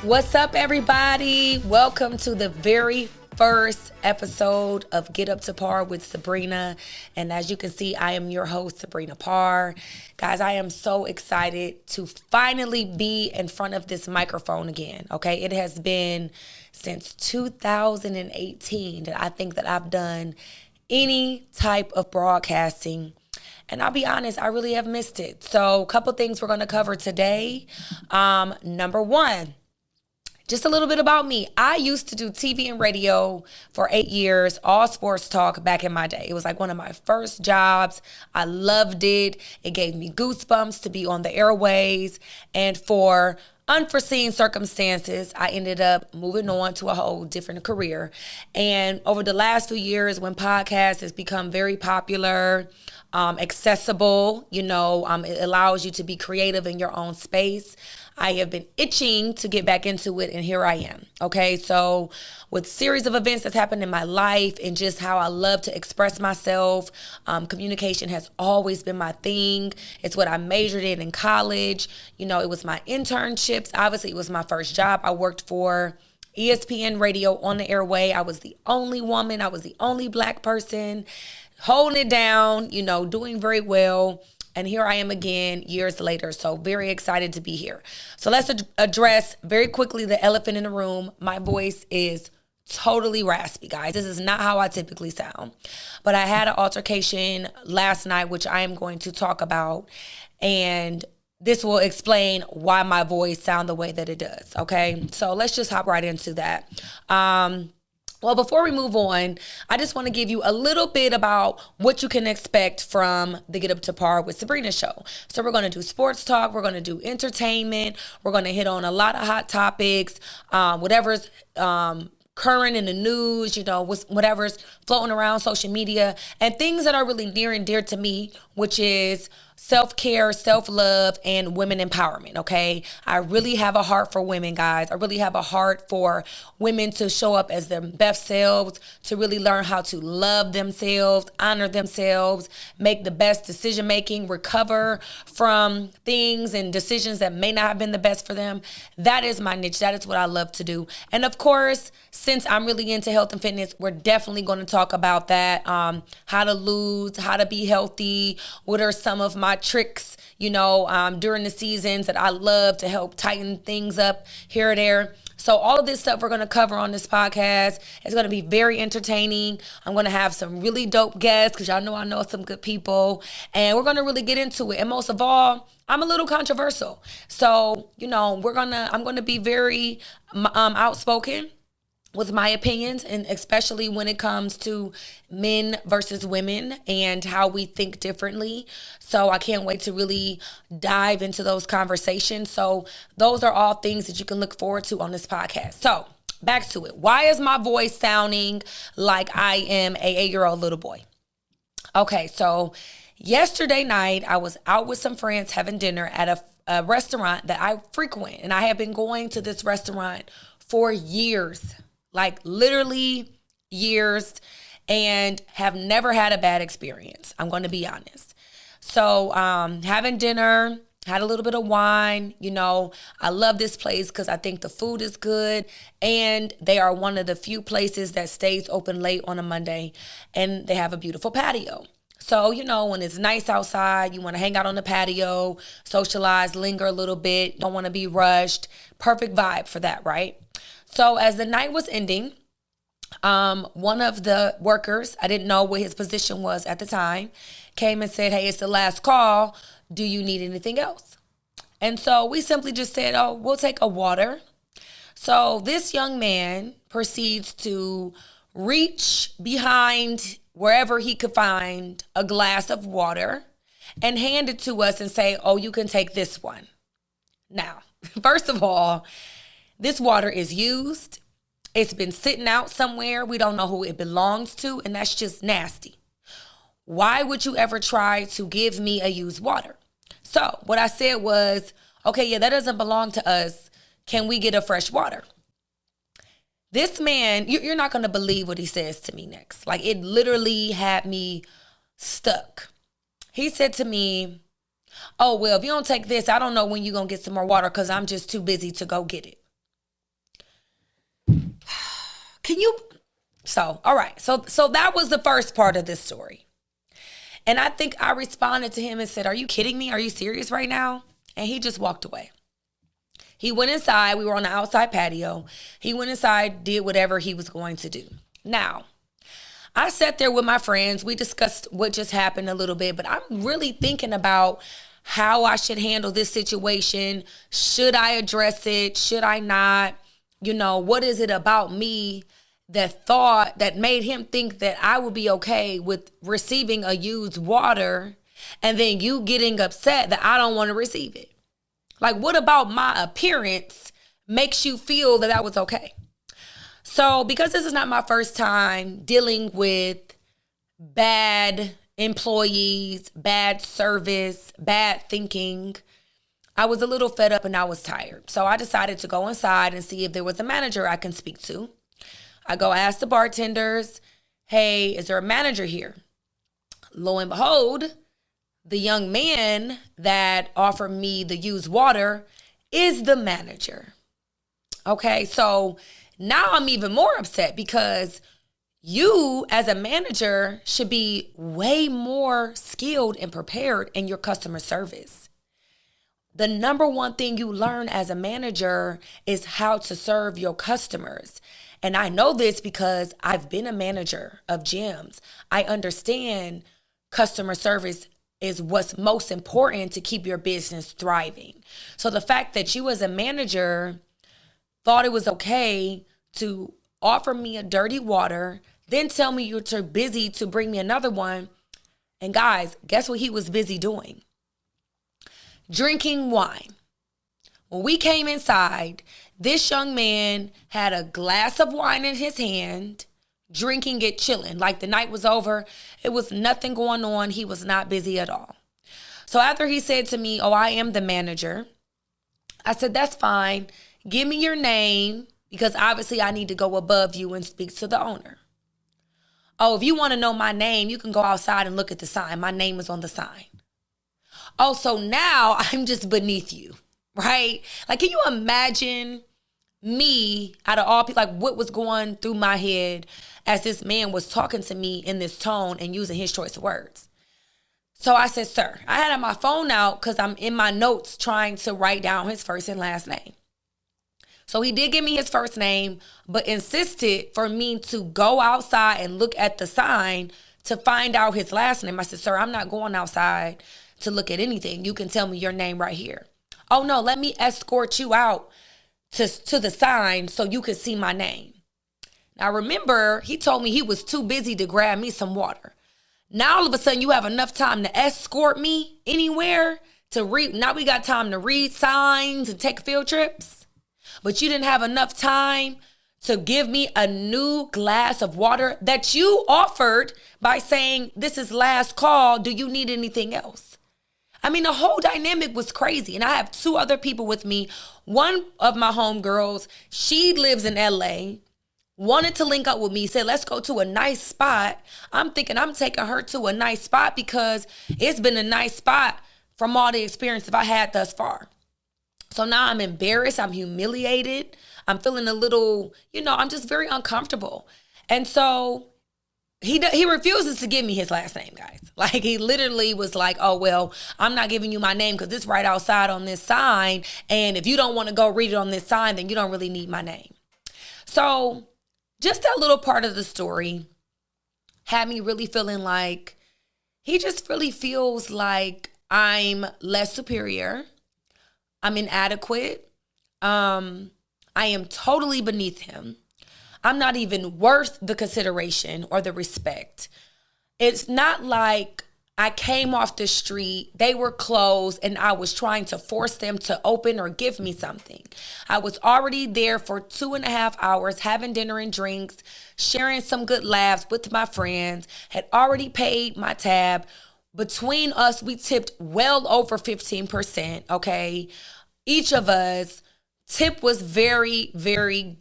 What's up, everybody? Welcome to the very first episode of Get Up to Parr with Sabrina. And as you can see, I am your host, Sabrina Parr. Guys, I am so excited to finally be in front of this microphone again, okay? It has been since 2018 that I think that I've done any type of broadcasting. And I'll be honest, I really have missed it. So a couple things we're going to cover today. Number one, just a little bit about me. I used to do TV and radio for 8 years, all sports talk back in my day. It was like one of my first jobs. I loved it. It gave me goosebumps to be on the airways. And for unforeseen circumstances, I ended up moving on to a whole different career. And over the last few years, when podcasts has become very popular, accessible, it allows you to be creative in your own space. I have been itching to get back into it, and here I am. Okay, so with series of events that's happened in my life and just how I love to express myself, communication has always been my thing. It's what I majored in college. It was my internships. Obviously, it was my first job. I worked for ESPN Radio on the airway. I was the only woman. I was the only Black person holding it down, doing very well. And here I am again years later. So very excited to be here. So let's address very quickly the elephant in the room. My voice is totally raspy, guys. This is not how I typically sound. But I had an altercation last night, which I am going to talk about. And this will explain why my voice sounds the way that it does. Okay, so let's just hop right into that. Well, before we move on, I just want to give you a little bit about what you can expect from the Get Up to Parr with Sabrina show. So we're going to do sports talk. We're going to do entertainment. We're going to hit on a lot of hot topics, whatever's current in the news, whatever's floating around social media, and things that are really near and dear to me, which is self-care, self-love, and women empowerment, okay? I really have a heart for women, guys. I really have a heart for women to show up as their best selves, to really learn how to love themselves, honor themselves, make the best decision-making, recover from things and decisions that may not have been the best for them. That is my niche. That is what I love to do. And of course, since I'm really into health and fitness, we're definitely going to talk about that, how to lose, how to be healthy, what are some of my tricks, during the seasons that I love to help tighten things up here or there. So all of this stuff we're going to cover on this podcast. It's going to be very entertaining. I'm going to have some really dope guests because y'all know I know some good people. And we're going to really get into it. And most of all, I'm a little controversial. So, I'm going to be very outspoken with my opinions, and especially when it comes to men versus women and how we think differently. So I can't wait to really dive into those conversations. So those are all things that you can look forward to on this podcast. So back to it. Why is my voice sounding like I am a 8-year-old little boy? Okay, so yesterday night, I was out with some friends having dinner at a restaurant that I frequent. And I have been going to this restaurant for years. Like literally years, and have never had a bad experience. I'm going to be honest. So having dinner, had a little bit of wine. I love this place because I think the food is good, and they are one of the few places that stays open late on a Monday, and they have a beautiful patio. So, when it's nice outside, you want to hang out on the patio, socialize, linger a little bit, don't want to be rushed. Perfect vibe for that, right? So as the night was ending, one of the workers, I didn't know what his position was at the time, came and said, "Hey, it's the last call. Do you need anything else?" And so we simply just said, "Oh, we'll take a water." So this young man proceeds to reach behind wherever he could find a glass of water and hand it to us and say, "Oh, you can take this one." Now, first of all, this water is used. It's been sitting out somewhere. We don't know who it belongs to, and that's just nasty. Why would you ever try to give me a used water? So what I said was, okay, yeah, that doesn't belong to us. Can we get a fresh water? This man, you're not going to believe what he says to me next. Like, it literally had me stuck. He said to me, "Oh, well, if you don't take this, I don't know when you're going to get some more water because I'm just too busy to go get it." can you? So, all right. So that was the first part of this story. And I think I responded to him and said, are you kidding me? Are you serious right now? And he just walked away. He went inside. We were on the outside patio. He went inside, did whatever he was going to do. Now, I sat there with my friends. We discussed what just happened a little bit, but I'm really thinking about how I should handle this situation. Should I address it? Should I not? You know, what is it about me that made him think that I would be okay with receiving a used water and then you getting upset that I don't want to receive it? Like, what about my appearance makes you feel that was okay? So because this is not my first time dealing with bad employees, bad service, bad thinking, I was a little fed up and I was tired. So I decided to go inside and see if there was a manager I can speak to. I go ask the bartenders, hey, is there a manager here? Lo and behold, the young man that offered me the used water is the manager. Okay, so now I'm even more upset because you as a manager should be way more skilled and prepared in your customer service. The number one thing you learn as a manager is how to serve your customers. And I know this because I've been a manager of gyms. I understand customer service is what's most important to keep your business thriving. So the fact that you as a manager thought it was okay to offer me a dirty water, then tell me you're too busy to bring me another one. And guys, guess what he was busy doing? Drinking wine. When we came inside, this young man had a glass of wine in his hand, drinking it, chilling. Like the night was over. It was nothing going on. He was not busy at all. So after he said to me, oh, I am the manager, I said, that's fine. Give me your name because obviously I need to go above you and speak to the owner. Oh, if you want to know my name, you can go outside and look at the sign. My name is on the sign. Oh, so now I'm just beneath you, right? Like, can you imagine me out of all people, like what was going through my head as this man was talking to me in this tone and using his choice of words? So I said, sir, I had my phone out because I'm in my notes trying to write down his first and last name. So he did give me his first name, but insisted for me to go outside and look at the sign to find out his last name. I said, sir, I'm not going outside to look at anything. You can tell me your name right here. Oh, no, let me escort you out to the sign so you could see my name. Now, remember, he told me he was too busy to grab me some water. Now, all of a sudden, you have enough time to escort me anywhere to read. Now we got time to read signs and take field trips. But you didn't have enough time to give me a new glass of water that you offered by saying, this is last call. Do you need anything else? I mean, the whole dynamic was crazy. And I have two other people with me. One of my homegirls, she lives in LA, wanted to link up with me, said, let's go to a nice spot. I'm thinking I'm taking her to a nice spot because it's been a nice spot from all the experience I had thus far. So now I'm embarrassed. I'm humiliated. I'm feeling a little, I'm just very uncomfortable. And so he refuses to give me his last name, guys. Like, he literally was like, oh, well, I'm not giving you my name because it's right outside on this sign. And if you don't want to go read it on this sign, then you don't really need my name. So just that little part of the story had me really feeling like he just really feels like I'm less superior. I'm inadequate. I am totally beneath him. I'm not even worth the consideration or the respect. It's not like I came off the street, they were closed, and I was trying to force them to open or give me something. I was already there for 2.5 hours, having dinner and drinks, sharing some good laughs with my friends, had already paid my tab. Between us, we tipped well over 15%, okay? Each of us, tip was very, very,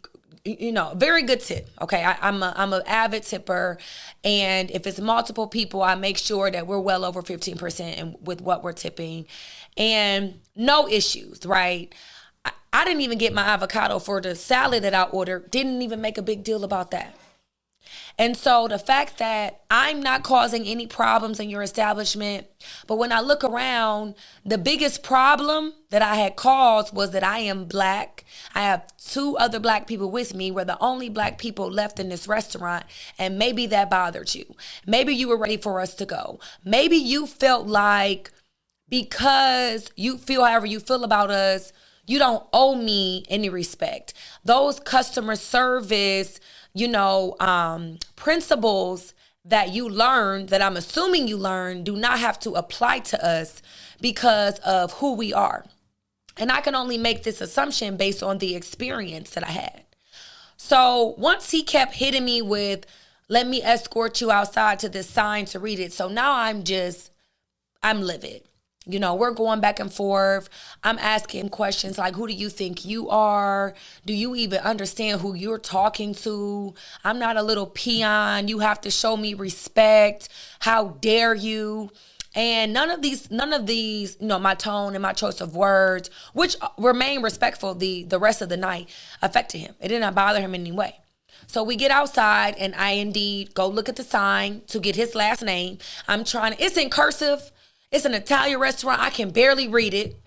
very good tip, okay? I'm an avid tipper, and if it's multiple people, I make sure that we're well over 15% with what we're tipping, and no issues, right? I I didn't even get my avocado for the salad that I ordered. Didn't even make a big deal about that. And so the fact that I'm not causing any problems in your establishment, but when I look around, the biggest problem that I had caused was that I am black. I have 2 other black people with me. We're the only black people left in this restaurant. And maybe that bothered you. Maybe you were ready for us to go. Maybe you felt like because you feel however you feel about us, you don't owe me any respect. Those customer service principles that you learned, that I'm assuming you learned, do not have to apply to us because of who we are. And I can only make this assumption based on the experience that I had. So once he kept hitting me with, let me escort you outside to this sign to read it. So now I'm livid. We're going back and forth. I'm asking questions like, who do you think you are? Do you even understand who you're talking to? I'm not a little peon. You have to show me respect. How dare you? And none of these, my tone and my choice of words, which remain respectful the rest of the night, affected him. It did not bother him in any way. So we get outside and I indeed go look at the sign to get his last name. It's in cursive. It's an Italian restaurant. I can barely read it.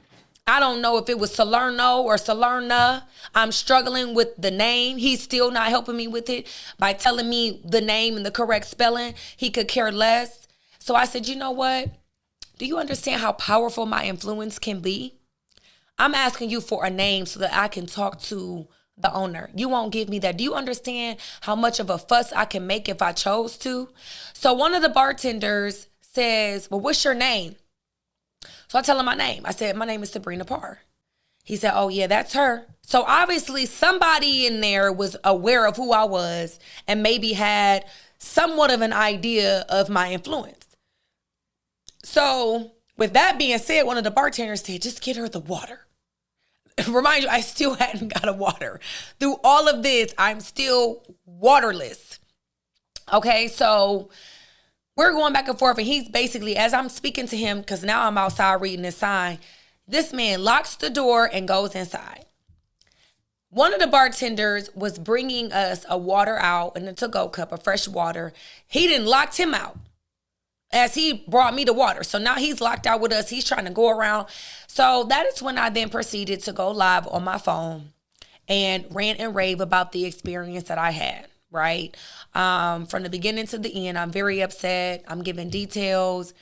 I don't know if it was Salerno or Salerna. I'm struggling with the name. He's still not helping me with it by telling me the name and the correct spelling. He could care less. So I said, you know what? Do you understand how powerful my influence can be? I'm asking you for a name so that I can talk to the owner. You won't give me that. Do you understand how much of a fuss I can make if I chose to? So one of the bartenders says, well, what's your name? So I tell him my name. I said, my name is Sabrina Parr. He said, oh yeah, that's her. So obviously somebody in there was aware of who I was and maybe had somewhat of an idea of my influence. So with that being said, one of the bartenders said, just get her the water. Remind you, I still hadn't got a water. Through all of this, I'm still waterless. Okay, so we're going back and forth, and he's basically, as I'm speaking to him, because now I'm outside reading this sign, this man locks the door and goes inside. One of the bartenders was bringing us a water out in a to-go cup of fresh water. He didn't locked him out as he brought me the water. So now he's locked out with us. He's trying to go around. So that is when I then proceeded to go live on my phone and rant and rave about the experience that I had. Right? From the beginning to the end, I'm very upset. I'm giving details.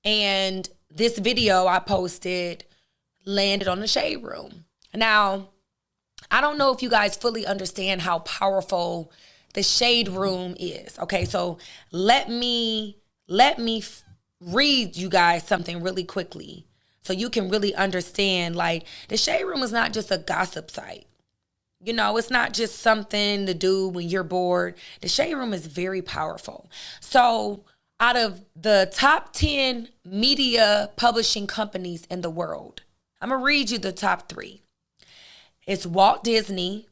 And this video I posted landed on the Shade Room. Now, I don't know if you guys fully understand how powerful the Shade Room is. Okay, so let me read you guys something really quickly so you can really understand. Like, the Shade Room is not just a gossip site. It's not just something to do when you're bored. The Shade Room is very powerful. So out of the top 10 media publishing companies in the world, I'm going to read you the top 3. It's Walt Disney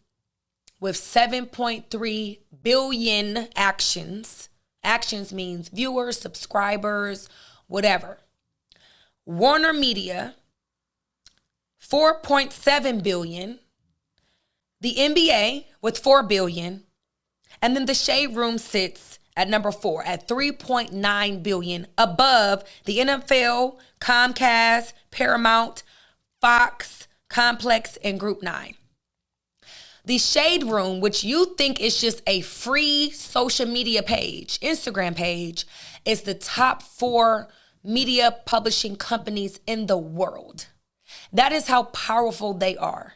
with 7.3 billion actions. Actions means viewers, subscribers, whatever. Warner Media, 4.7 billion. The NBA with 4 billion. And then the Shade Room sits at number 4 at 3.9 billion, above the NFL, Comcast, Paramount, Fox, Complex, and Group 9. The Shade Room, which you think is just a free social media page, Instagram page, is the top 4 media publishing companies in the world. That is how powerful they are.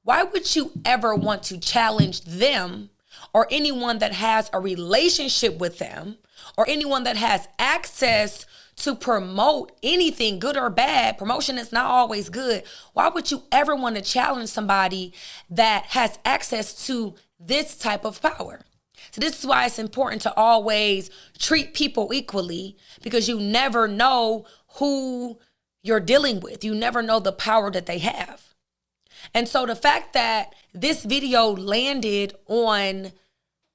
Why would you ever want to challenge them or anyone that has a relationship with them or anyone that has access to promote anything, good or bad? Promotion is not always good. Why would you ever want to challenge somebody that has access to this type of power? So this is why it's important to always treat people equally, because you never know who you're dealing with. You never know the power that they have. And so the fact that this video landed on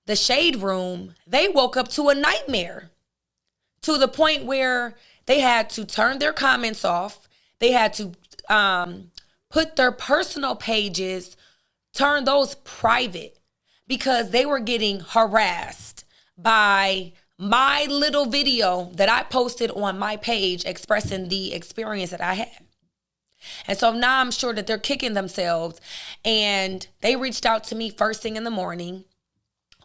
the Shade Room, they woke up to a nightmare, to the point where they had to turn their comments off. They had to put their personal pages, turn those private because they were getting harassed by my little video that I posted on my page expressing the experience that I had. And so now I'm sure that they're kicking themselves, and they reached out to me first thing in the morning,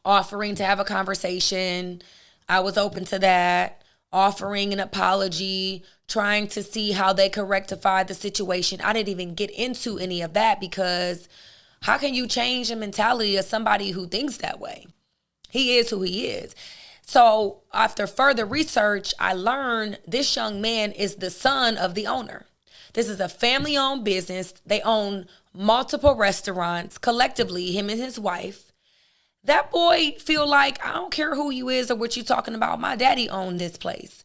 offering to have a conversation. I was open to that, offering an apology, trying to see how they could rectify the situation. I didn't even get into any of that because how can you change the mentality of somebody who thinks that way? He is who he is. So after further research, I learned this young man is the son of the owner. This is a family-owned business. They own multiple restaurants collectively, him and his wife. That boy feel like, I don't care who you is or what you talking about. My daddy owned this place.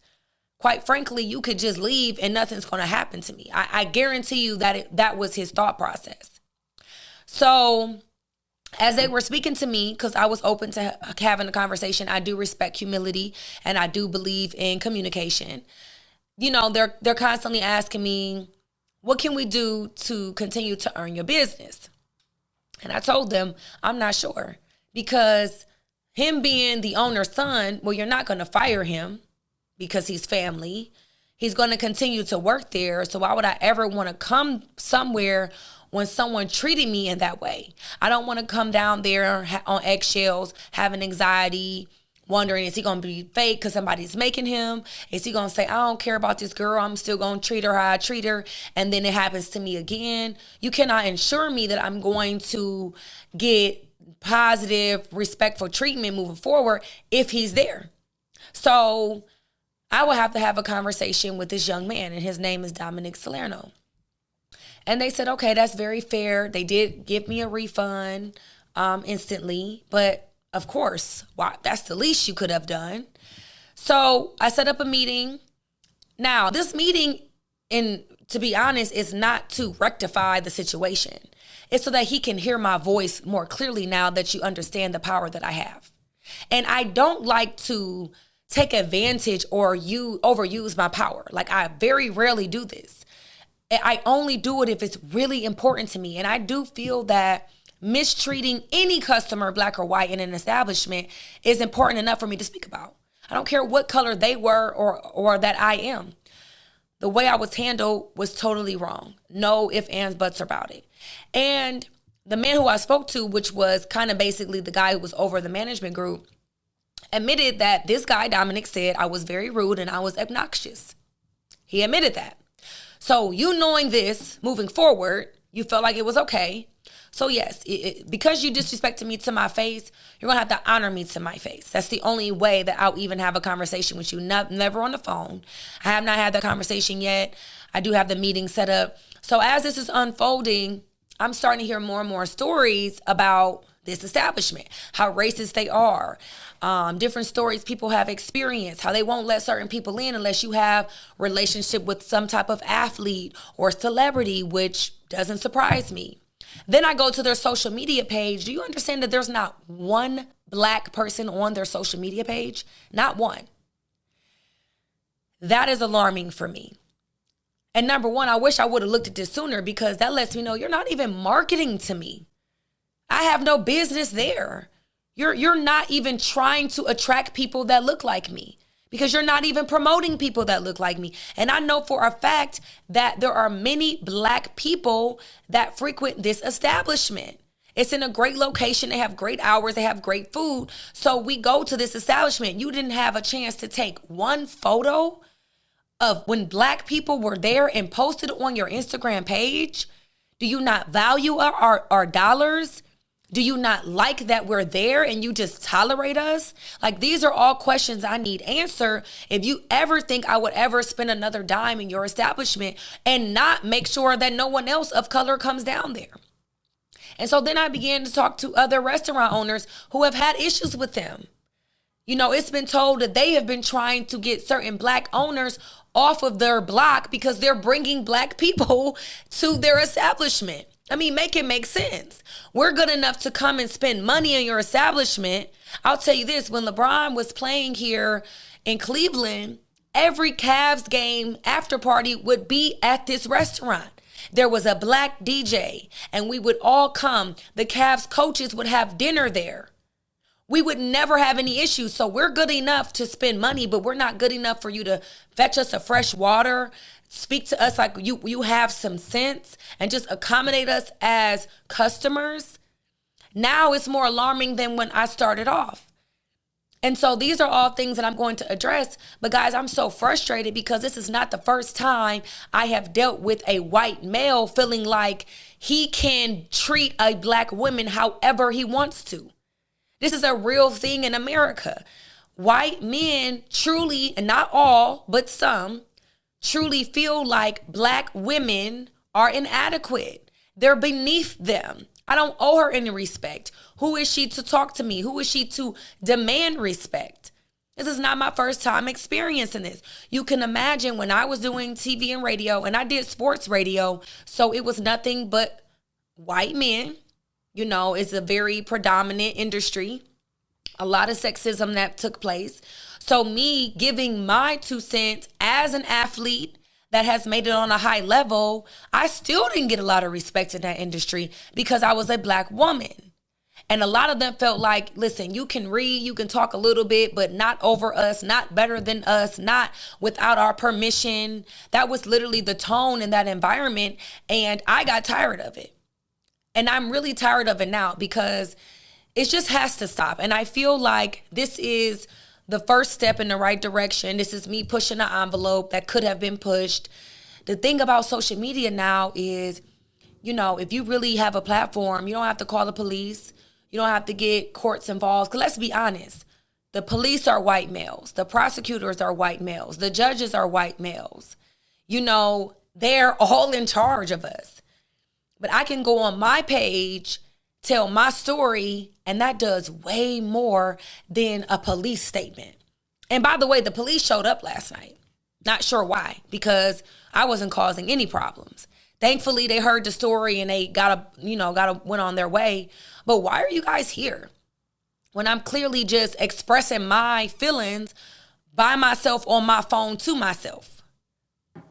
Quite frankly, you could just leave and nothing's going to happen to me. I guarantee you that that was his thought process. So as they were speaking to me, because I was open to having a conversation, I do respect humility and I do believe in communication. You know, they're constantly asking me, what can we do to continue to earn your business? And I told them, I'm not sure. Because him being the owner's son, well, you're not going to fire him because he's family. He's going to continue to work there. So why would I ever want to come somewhere when someone treated me in that way? I don't want to come down there on eggshells, having anxiety, wondering, is he going to be fake because somebody's making him? Is he going to say, I don't care about this girl, I'm still going to treat her how I treat her, and then it happens to me again? You cannot ensure me that I'm going to get positive, respectful treatment moving forward if he's there. So I will have to have a conversation with this young man, and his name is Dominic Salerno. And they said, okay, that's very fair. They did give me a refund instantly, but of course, that's the least you could have done. So I set up a meeting. Now, this meeting, to be honest, is not to rectify the situation. It's so that he can hear my voice more clearly now that you understand the power that I have. And I don't like to take advantage or overuse my power. Like, I very rarely do this. I only do it if it's really important to me. And I do feel that mistreating any customer, black or white, in an establishment is important enough for me to speak about. I don't care what color they were or that I am. The way I was handled was totally wrong. No ifs, ands, buts about it. And the man who I spoke to, which was kind of basically the guy who was over the management group, admitted that this guy, Dominic, said I was very rude and I was obnoxious. He admitted that. So you knowing this, moving forward, you felt like it was okay. So yes, because you disrespected me to my face, you're going to have to honor me to my face. That's the only way that I'll even have a conversation with you. Never on the phone. I have not had that conversation yet. I do have the meeting set up. So as this is unfolding, I'm starting to hear more and more stories about this establishment, how racist they are, different stories people have experienced, how they won't let certain people in unless you have relationship with some type of athlete or celebrity, which doesn't surprise me. Then I go to their social media page. Do you understand that there's not one black person on their social media page? Not one. That is alarming for me. And number one, I wish I would have looked at this sooner, because that lets me know you're not even marketing to me. I have no business there. You're not even trying to attract people that look like me, because you're not even promoting people that look like me. And I know for a fact that there are many black people that frequent this establishment. It's in a great location. They have great hours. They have great food. So we go to this establishment. You didn't have a chance to take one photo of when black people were there and post it on your Instagram page? Do you not value our dollars? Do you not like that we're there and you just tolerate us? Like, these are all questions I need answered if you ever think I would ever spend another dime in your establishment and not make sure that no one else of color comes down there. And so then I began to talk to other restaurant owners who have had issues with them. You know, it's been told that they have been trying to get certain black owners off of their block because they're bringing black people to their establishment. I mean, make it make sense. We're good enough to come and spend money in your establishment. I'll tell you this, when LeBron was playing here in Cleveland, every Cavs game after party would be at this restaurant. There was a black DJ, and we would all come. The Cavs coaches would have dinner there. We would never have any issues. So we're good enough to spend money, but we're not good enough for you to fetch us a fresh water, speak to us like you have some sense, and just accommodate us as customers. Now it's more alarming than when I started off. And so these are all things that I'm going to address. But guys, I'm so frustrated because this is not the first time I have dealt with a white male feeling like he can treat a black woman however he wants to. This is a real thing in America. White men truly, and not all, but some, truly feel like black women are inadequate. They're beneath them. I don't owe her any respect. Who is she to talk to me? Who is she to demand respect? This is not my first time experiencing this. You can imagine when I was doing TV and radio, and I did sports radio, so it was nothing but white men. You know, it's a very predominant industry. A lot of sexism that took place. So me giving my 2 cents as an athlete that has made it on a high level, I still didn't get a lot of respect in that industry because I was a black woman. And a lot of them felt like, listen, you can read, you can talk a little bit, but not over us, not better than us, not without our permission. That was literally the tone in that environment. And I got tired of it. And I'm really tired of it now because it just has to stop. And I feel like this is the first step in the right direction. This is me pushing an envelope that could have been pushed. The thing about social media now is, you know, if you really have a platform, you don't have to call the police. You don't have to get courts involved. Because let's be honest, the police are white males. The prosecutors are white males. The judges are white males. You know, they're all in charge of us. But I can go on my page, tell my story, and that does way more than a police statement. And by the way, the police showed up last night. Not sure why, because I wasn't causing any problems. Thankfully, they heard the story and they went on their way. But why are you guys here when I'm clearly just expressing my feelings by myself on my phone to myself?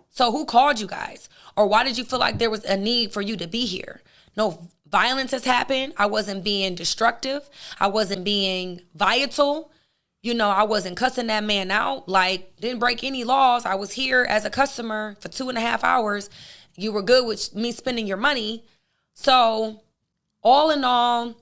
So who called you guys? Or why did you feel like there was a need for you to be here? No violence has happened. I wasn't being destructive. I wasn't being vital. You know, I wasn't cussing that man out. Like, didn't break any laws. I was here as a customer for 2.5 hours. You were good with me spending your money. So all in all,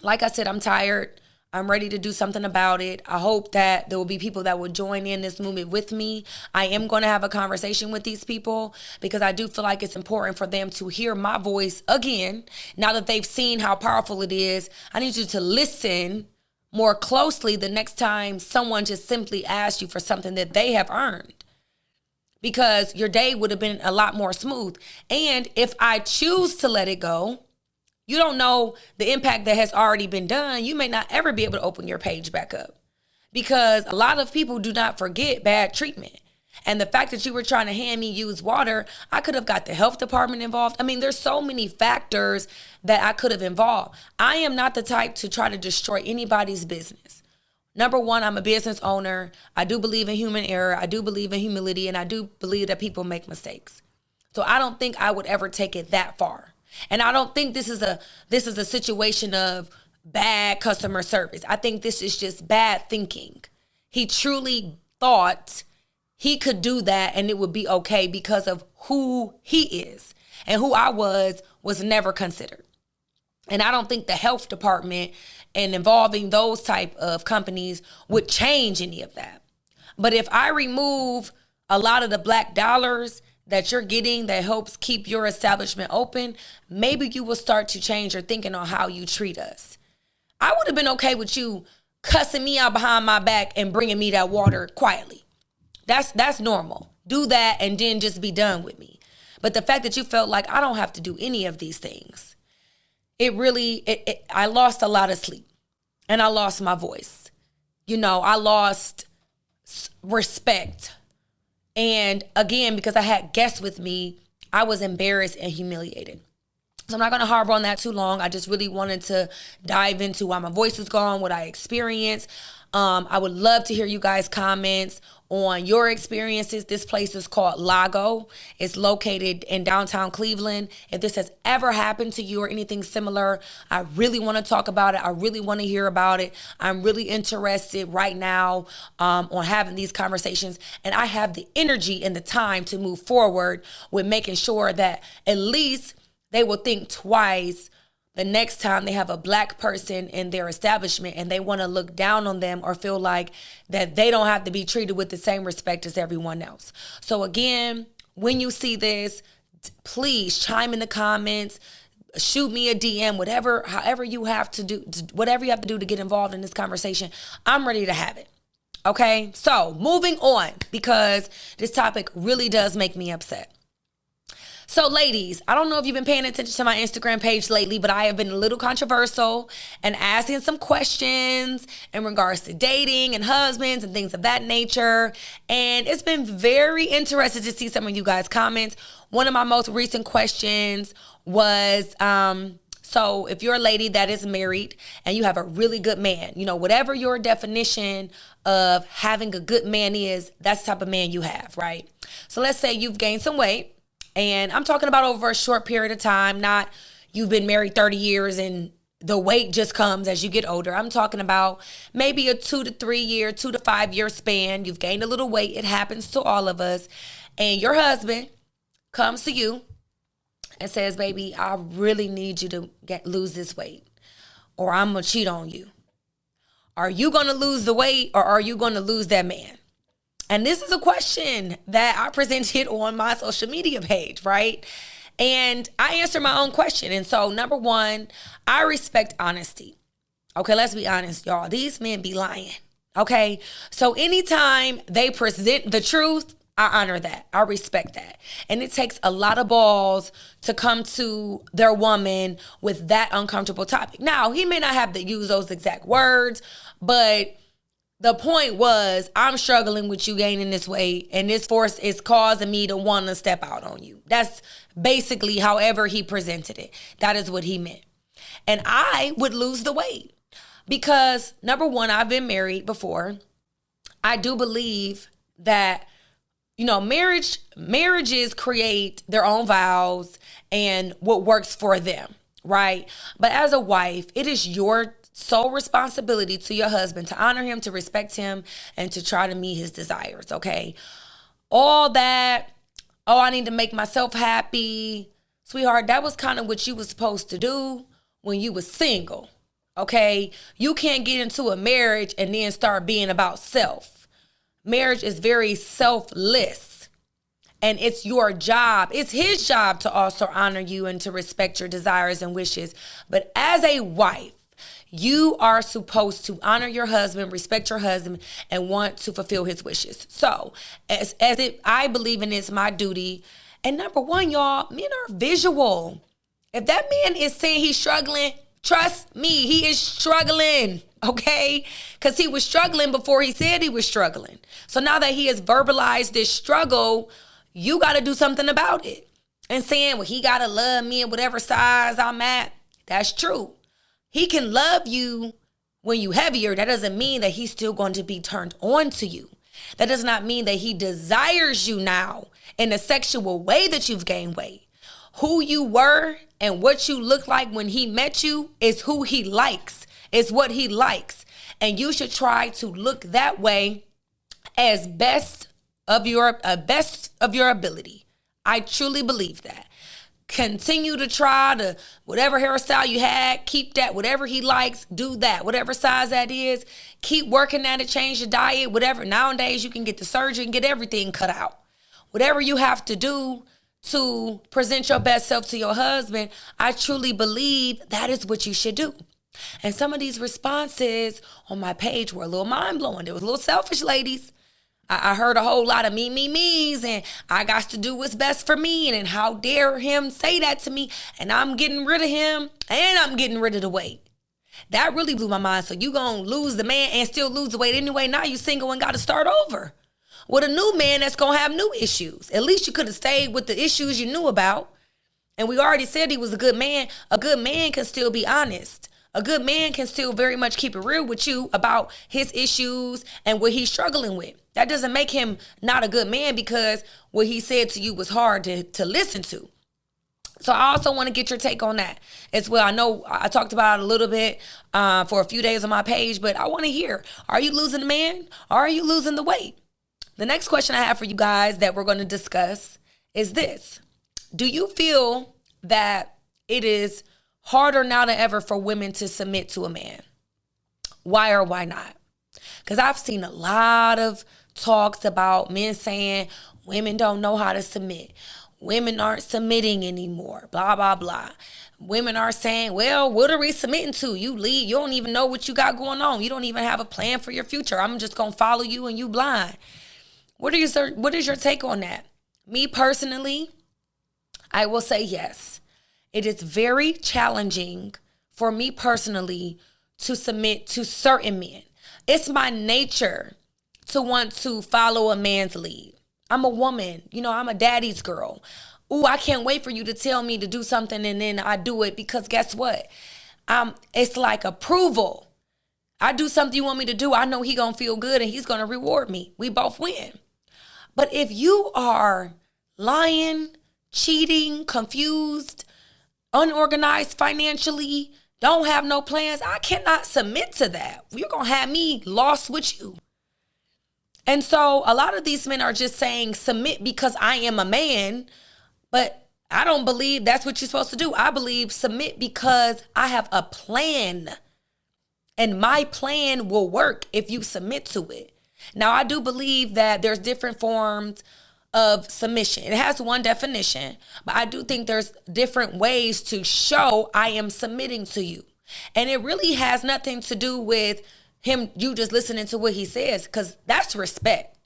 like I said, I'm tired. I'm ready to do something about it. I hope that there will be people that will join in this movement with me. I am going to have a conversation with these people because I do feel like it's important for them to hear my voice again. Now that they've seen how powerful it is, I need you to listen more closely the next time someone just simply asks you for something that they have earned. Because your day would have been a lot more smooth. And if I choose to let it go, you don't know the impact that has already been done. You may not ever be able to open your page back up because a lot of people do not forget bad treatment. And the fact that you were trying to hand me used water, I could have got the health department involved. I mean, there's so many factors that I could have involved. I am not the type to try to destroy anybody's business. Number one, I'm a business owner. I do believe in human error. I do believe in humility, and I do believe that people make mistakes. So I don't think I would ever take it that far. And I don't think this is a situation of bad customer service. I think this is just bad thinking. He truly thought he could do that and it would be okay because of who he is, and who I was never considered. And I don't think the health department and involving those type of companies would change any of that. But if I remove a lot of the black dollars that you're getting that helps keep your establishment open, maybe you will start to change your thinking on how you treat us. I would have been okay with you cussing me out behind my back and bringing me that water quietly. That's normal. Do that and then just be done with me. But the fact that you felt like I don't have to do any of these things, I lost a lot of sleep and I lost my voice. You know, I lost respect. And again, because I had guests with me, I was embarrassed and humiliated. So I'm not going to harbor on that too long. I just really wanted to dive into why my voice is gone, what I experienced. I would love to hear you guys' comments on your experiences. This place is called Lago. It's located in downtown Cleveland. If this has ever happened to you or anything similar, I really want to talk about it. I really want to hear about it. I'm really interested right now on having these conversations. And I have the energy and the time to move forward with making sure that at least they will think twice the next time they have a Black person in their establishment and they want to look down on them or feel like that they don't have to be treated with the same respect as everyone else. So again, when you see this, please chime in the comments, shoot me a DM, however you have to do, whatever you have to do to get involved in this conversation. I'm ready to have it. Okay, so moving on, because this topic really does make me upset. So ladies, I don't know if you've been paying attention to my Instagram page lately, but I have been a little controversial and asking some questions in regards to dating and husbands and things of that nature. And it's been very interesting to see some of you guys' comments. One of my most recent questions was, so if you're a lady that is married and you have a really good man, you know, whatever your definition of having a good man is, that's the type of man you have, right? So let's say you've gained some weight. And I'm talking about over a short period of time, not you've been married 30 years and the weight just comes as you get older. I'm talking about maybe a 2 to 3 year, 2 to 5 year span. You've gained a little weight. It happens to all of us. And your husband comes to you and says, baby, I really need you to lose this weight or I'm going to cheat on you. Are you going to lose the weight or are you going to lose that man? And this is a question that I presented on my social media page, right? And I answer my own question. And so, number one, I respect honesty. Okay, let's be honest, y'all. These men be lying. Okay, so anytime they present the truth, I honor that. I respect that. And it takes a lot of balls to come to their woman with that uncomfortable topic. Now, he may not have to use those exact words, but the point was, I'm struggling with you gaining this weight, and this force is causing me to want to step out on you. That's basically however he presented it. That is what he meant. And I would lose the weight because, number one, I've been married before. I do believe that, you know, marriages create their own vows and what works for them, right? But as a wife, it is your sole responsibility to your husband to honor him, to respect him, and to try to meet his desires, okay? All that, oh, I need to make myself happy. Sweetheart, that was kind of what you were supposed to do when you were single, okay? You can't get into a marriage and then start being about self. Marriage is very selfless, and it's your job. It's his job to also honor you and to respect your desires and wishes. But as a wife, you are supposed to honor your husband, respect your husband, and want to fulfill his wishes. So, I believe in it's my duty. And number one, y'all, men are visual. If that man is saying he's struggling, trust me, he is struggling, okay? Because he was struggling before he said he was struggling. So now that he has verbalized this struggle, you got to do something about it. And saying, well, he got to love me at whatever size I'm at, that's true. He can love you when you heavier. That doesn't mean that he's still going to be turned on to you. That does not mean that he desires you now in a sexual way that you've gained weight. Who you were and what you look like when he met you is who he likes. It's what he likes. And you should try to look that way as best of your ability. I truly believe that. Continue to try to, whatever hairstyle you had, keep that. Whatever he likes, do that. Whatever size that is, keep working at it, change your diet, whatever. Nowadays, you can get the surgery and get everything cut out. Whatever you have to do to present your best self to your husband, I truly believe that is what you should do. And some of these responses on my page were a little mind-blowing. They was a little selfish, ladies. I heard a whole lot of me's, and I got to do what's best for me, and how dare him say that to me, and I'm getting rid of him, and I'm getting rid of the weight. That really blew my mind. So you gonna lose the man and still lose the weight anyway. Now you single and got to start over with a new man that's gonna have new issues. At least you could have stayed with the issues you knew about. And we already said he was a good man. A good man can still be honest. A good man can still very much keep it real with you about his issues and what he's struggling with. That doesn't make him not a good man because what he said to you was hard to listen to. So I also want to get your take on that as well. I know I talked about it a little bit for a few days on my page, but I want to hear, are you losing the man or are you losing the weight? The next question I have for you guys that we're going to discuss is this. Do you feel that it is harder now than ever for women to submit to a man? Why or why not? Because I've seen a lot of talks about men saying women don't know how to submit. Women aren't submitting anymore, blah, blah, blah. Women are saying, well, what are we submitting to? You lead, you don't even know what you got going on. You don't even have a plan for your future. I'm just going to follow you and you blind. What is your take on that? Me personally, I will say yes. It is very challenging for me personally to submit to certain men. It's my nature to want to follow a man's lead. I'm a woman, I'm a daddy's girl. Ooh, I can't wait for you to tell me to do something and then I do it because guess what? It's like approval. I do something you want me to do. I know he gonna feel good and he's gonna reward me. We both win. But if you are lying, cheating, confused, unorganized financially, don't have no plans, I cannot submit to that. You're gonna have me lost with you. And so a lot of these men are just saying submit because I am a man, but I don't believe that's what you're supposed to do. I believe submit because I have a plan and my plan will work if you submit to it. Now, I do believe that there's different forms of submission. It has one definition, but I do think there's different ways to show I am submitting to you. And it really has nothing to do with you just listening to what he says, because that's respect.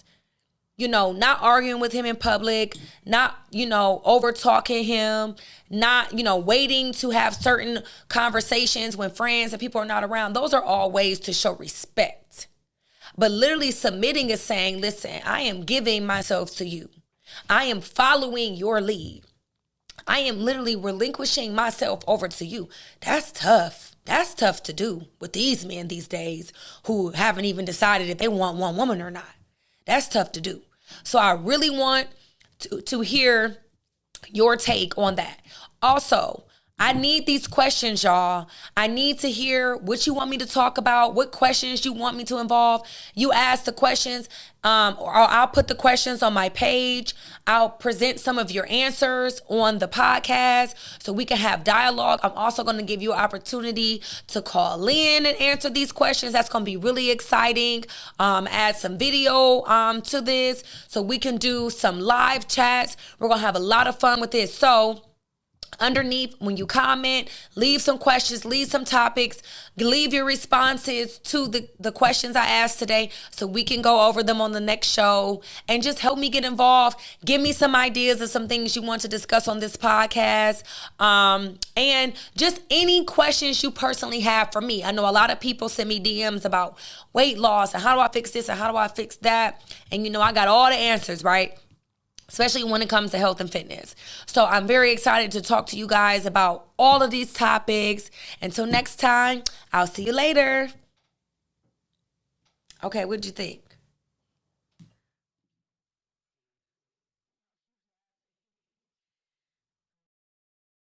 Not arguing with him in public, not, over talking him, not, waiting to have certain conversations when friends and people are not around. Those are all ways to show respect. But literally submitting is saying, listen, I am giving myself to you. I am following your lead. I am literally relinquishing myself over to you. That's tough. That's tough to do with these men these days who haven't even decided if they want one woman or not. That's tough to do. So I really want to hear your take on that. Also, I need these questions, y'all. I need to hear what you want me to talk about, what questions you want me to involve. You ask the questions, or I'll put the questions on my page. I'll present some of your answers on the podcast so we can have dialogue. I'm also going to give you an opportunity to call in and answer these questions. That's going to be really exciting. Add some video to this so we can do some live chats. We're going to have a lot of fun with this. So underneath, when you comment, leave some questions, leave some topics, leave your responses to the questions I asked today so we can go over them on the next show and just help me get involved. Give me some ideas of some things you want to discuss on this podcast. And just any questions you personally have for me. I know a lot of people send me DMs about weight loss and how do I fix this and how do I fix that? And I got all the answers, right? Especially when it comes to health and fitness. So I'm very excited to talk to you guys about all of these topics. Until next time, I'll see you later. Okay, what'd you think?